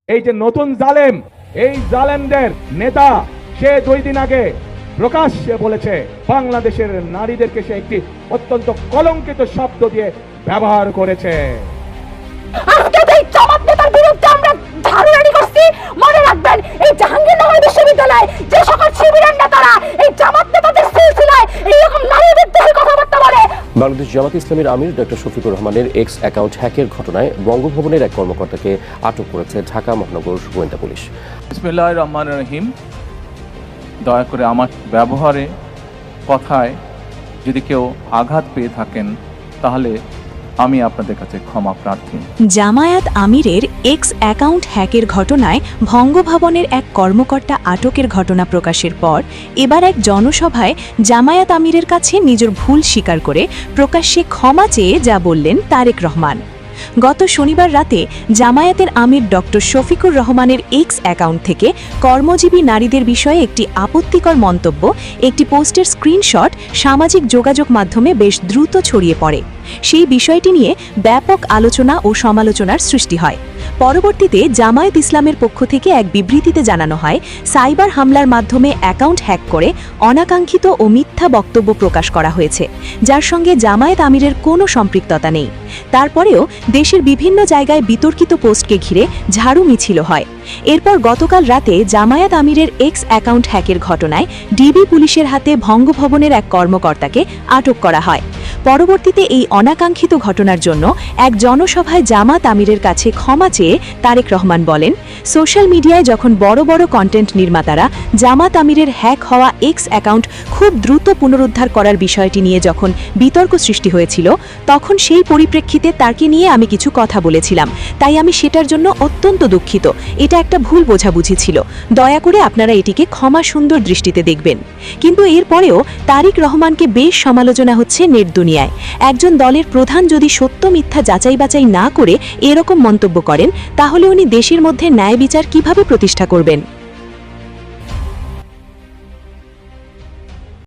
এই যে নতুন জালেম, এই জালেমদের নেতা সে 2 দিন আগে প্রকাশ্যে বলেছে বাংলাদেশের নারীদেরকে সে একটি অত্যন্ত কলঙ্কিত শব্দ দিয়ে ব্যবহার করেছে। আজকে এই জামাত নেতার বিরুদ্ধে আমরা ঝাড়ু রেডি করছি। মনে রাখবেন, এই জাহাঙ্গীরনগর বিশ্ববিদ্যালয়ে যে সকল শিবিরের নেতারা এই জামাত নেতাদের সিলসিলায় এইরকম নারী বিদ্বেষী কথাবার্তা বলে। বাংলাদেশ জামাত ইসলামীর আমির ডক্টর শফিকুর রহমানের এক্স অ্যাকাউন্ট হ্যাকের ঘটনায় বঙ্গভবনের এক কর্মকর্তাকে আটক করেছে ঢাকা মহানগর গোয়েন্দা পুলিশ। বিসমিল্লাহির রহমানির রহিম। দয়া করে আমার ব্যবহারে, কথায় যদি কেউ আঘাত পেয়ে থাকেন তাহলে আমি আপনাদের কাছে ক্ষমা প্রার্থী। জামায়াত আমিরের এক্স অ্যাকাউন্ট হ্যাকের ঘটনায় বঙ্গভবনের এক কর্মকর্তা আটকের ঘটনা প্রকাশের পর এবার এক জনসভায় জামায়াত আমিরের কাছে নিজের ভুল স্বীকার করে প্রকাশ্যে ক্ষমা চেয়ে যা বললেন তারেক রহমান। গত শনিবার রাতে জামায়াতের আমির ডক্টর শফিকুর রহমানের এক্স অ্যাকাউন্ট থেকে কর্মজীবী নারীদের বিষয়ে একটি আপত্তিকর মন্তব্য, একটি পোস্টের স্ক্রিনশট সামাজিক যোগাযোগ মাধ্যমে বেশ দ্রুত ছড়িয়ে পড়ে। সেই বিষয়টি নিয়ে ব্যাপক আলোচনা ও সমালোচনার সৃষ্টি হয়। পরবর্তীতে জামায়াত ইসলামের পক্ষ থেকে এক বিবৃতিতে জানানো হয়, সাইবার হামলার মাধ্যমে অ্যাকাউন্ট হ্যাক করে অনাকাঙ্ক্ষিত ও মিথ্যা বক্তব্য প্রকাশ করা হয়েছে, যার সঙ্গে জামায়াত আমিরের কোনো সম্পৃক্ততা নেই। তারপরেও দেশের বিভিন্ন জায়গায় বিতর্কিত পোস্টকে ঘিরে ঝাড়ু মিছিল হয়। এরপর গতকাল রাতে জামায়াত আমিরের এক্স অ্যাকাউন্ট হ্যাকের ঘটনায় ডিবি পুলিশের হাতে বঙ্গভবনের এক কর্মকর্তাকে আটক করা হয়। পরবর্তীতে এই অনাকাঙ্ক্ষিত ঘটনার জন্য এক জনসভায় জামাত আমিরের কাছে ক্ষমা চেয়ে তারেক রহমান বলেন, সোশ্যাল মিডিয়ায় যখন বড় বড় কন্টেন্ট নির্মাতারা জামাত আমিরের হ্যাক হওয়া এক্স অ্যাকাউন্ট খুব দ্রুত পুনরুদ্ধার করার বিষয়টি নিয়ে যখন বিতর্ক সৃষ্টি হয়েছিল, তখন সেই পরিপ্রেক্ষিতে তাকে নিয়ে আমি কিছু কথা বলেছিলাম, তাই আমি সেটার জন্য অত্যন্ত দুঃখিত। এটা একটা ভুল বোঝাবুঝি ছিল, দয়া করে আপনারা এটিকে ক্ষমা সুন্দর দৃষ্টিতে দেখবেন। কিন্তু এরপরেও তারেক রহমানকে বেশ সমালোচনা হচ্ছে নেট দুনিয়ায়। একজন দলের প্রধান যদি সত্য মিথ্যা যাচাই বাছাই না করে এরকম মন্তব্য করেন, তাহলে উনি দেশের মধ্যে ন্যায় বিচার কিভাবে প্রতিষ্ঠা করবেন?